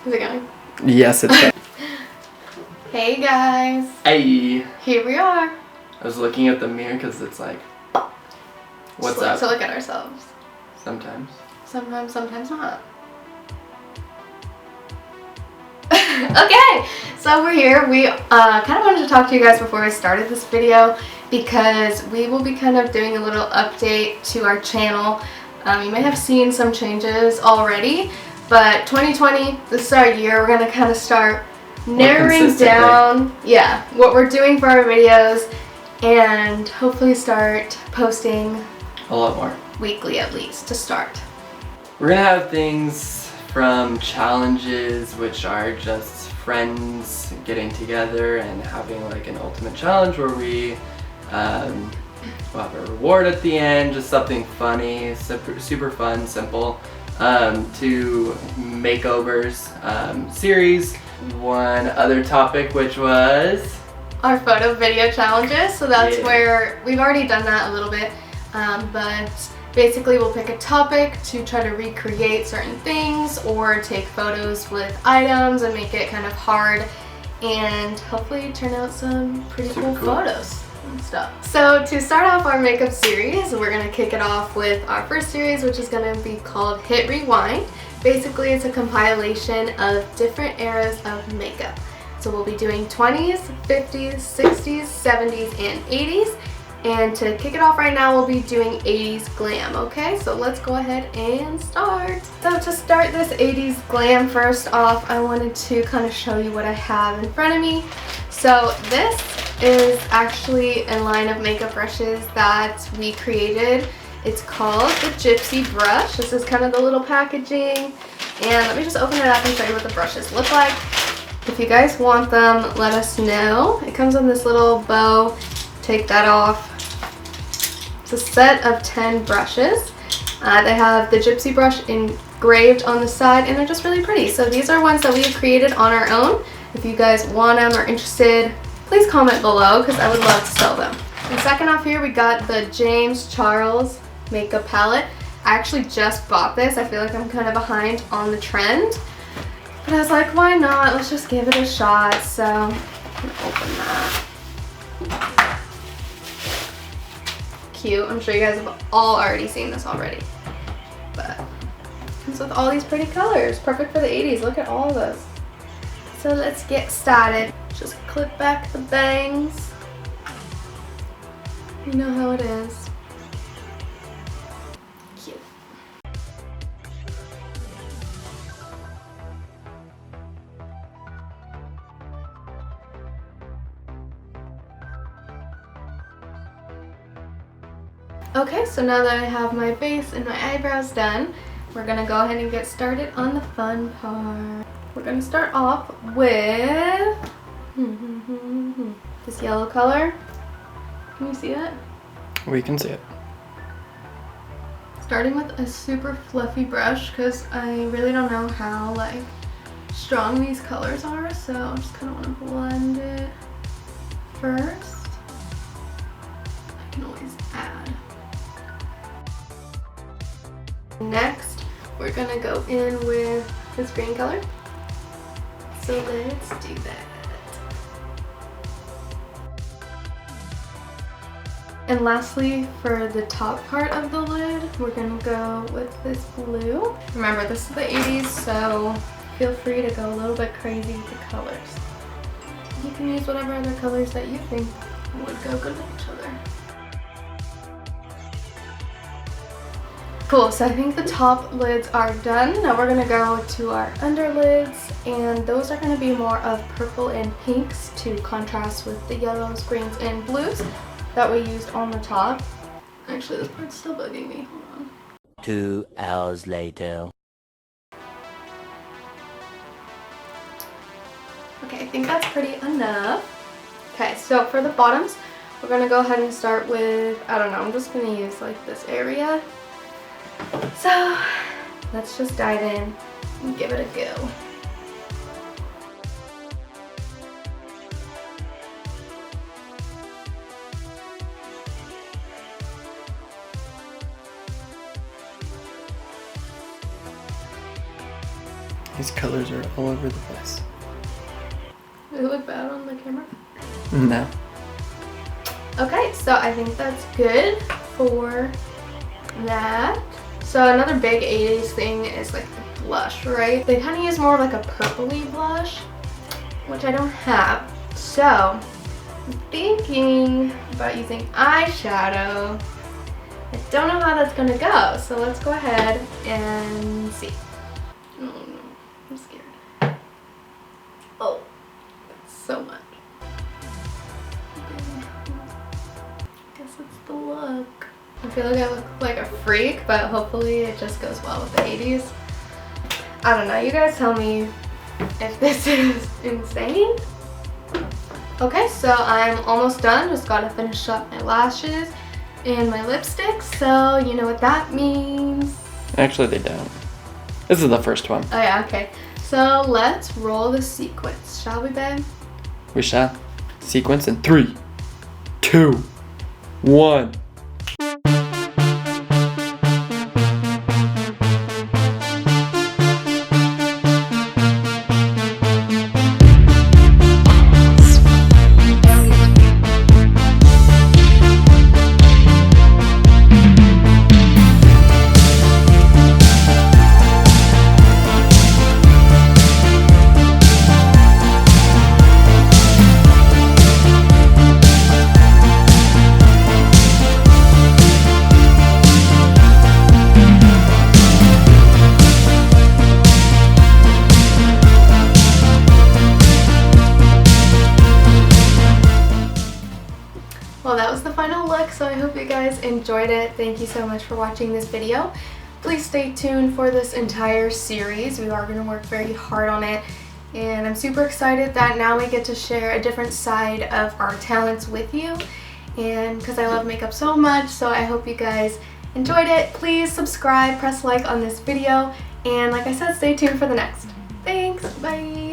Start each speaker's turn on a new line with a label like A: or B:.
A: Is it going?
B: Yes, it's going.
A: Hey guys.
B: Hey.
A: Here we are.
B: I was looking at the mirror because it's like, what's up?
A: To look at ourselves.
B: Sometimes.
A: Sometimes not. Okay, so we're here. We kind of wanted to talk to you guys before I started this video because we will be kind of doing a little update to our channel. You may have seen some changes already, but 2020, this is our year. We're going to kind of start narrowing down what we're doing for our videos and hopefully start posting
B: a lot more.
A: Weekly at least to start.
B: We're going to have things from challenges, which are just friends getting together and having like an ultimate challenge where we we'll have a reward at the end, just something funny, super fun, simple, to makeovers series. One other topic, which was
A: our photo video challenges. So that's where we've already done that a little bit, but basically we'll pick a topic to try to recreate certain things or take photos with items and make it kind of hard and hopefully turn out some pretty cool photos and stuff. So to start off our makeup series, we're going to kick it off with our first series, which is going to be called Hit Rewind. Basically it's a compilation of different eras of makeup. So we'll be doing 20s, 50s, 60s, 70s, and 80s. And to kick it off right now, we'll be doing 80s glam, okay? So let's go ahead and start. So to start this 80s glam, first off, I wanted to kind of show you what I have in front of me. So this is actually a line of makeup brushes that we created. It's called the Gypsy brush. This is kind of the little packaging. And let me just open it up and show you what the brushes look like. If you guys want them, let us know. It comes in this little bow. Take that off. It's a set of 10 brushes. They have the Gypsy brush engraved on the side and they're just really pretty. So these are ones that we have created on our own. If you guys want them or are interested, please comment below because I would love to sell them. And second off here we got the James Charles makeup palette. I actually just bought this. I feel like I'm kind of behind on the trend. But I was like, why not? Let's just give it a shot. So I'm gonna open that. Cute. I'm sure you guys have all already seen this already. But it comes with all these pretty colors. Perfect for the 80s. Look at all of those. So let's get started. Just clip back the bangs. You know how it is. Cute. Okay, so now that I have my face and my eyebrows done, we're gonna go ahead and get started on the fun part. We're gonna start off with this yellow color. Can you see it?
B: We can see it.
A: Starting with a super fluffy brush because I really don't know how like strong these colors are, so I just kind of want to blend it first. I can always add. Next, we're gonna go in with this green color. So let's do that. And lastly, for the top part of the lid, we're gonna go with this blue. Remember, this is the 80s, so feel free to go a little bit crazy with the colors. You can use whatever other colors that you think would go good with each other. Cool, so I think the top lids are done. Now we're gonna go to our underlids, and those are gonna be more of purple and pinks to contrast with the yellows, greens, and blues that we used on the top. Actually, this part's still bugging me. Hold on.
C: 2 hours later.
A: Okay, I think that's pretty enough. Okay, so for the bottoms, we're gonna go ahead and start with, I don't know, I'm just gonna use like this area. So let's just dive in and give it a go.
B: These colors are all over the place.
A: Does it look bad on the camera?
B: No.
A: Okay, so I think that's good for that. So another big 80s thing is like the blush, right? They kind of use more of like a purpley blush, which I don't have. So I'm thinking about using eyeshadow. I don't know how that's gonna go, so let's go ahead and see. Oh no, I'm scared. Oh, that's so much. Guess it's the look. I feel like I look like a freak, but hopefully it just goes well with the 80s. I don't know, you guys tell me if this is insane. Okay, so I'm almost done. Just gotta finish up my lashes and my lipstick, so you know what that means.
B: Actually, they don't. This is the first one.
A: Oh yeah, okay. So let's roll the sequence, shall we, babe?
B: We shall. Sequence in 3, 2, 1.
A: Well, that was the final look, so I hope you guys enjoyed it. Thank you so much for watching this video. Please stay tuned for this entire series. We are going to work very hard on it, and I'm super excited that now we get to share a different side of our talents with you, and because I love makeup so much, so I hope you guys enjoyed it. Please subscribe, press like on this video, and like I said, stay tuned for the next. Thanks, bye!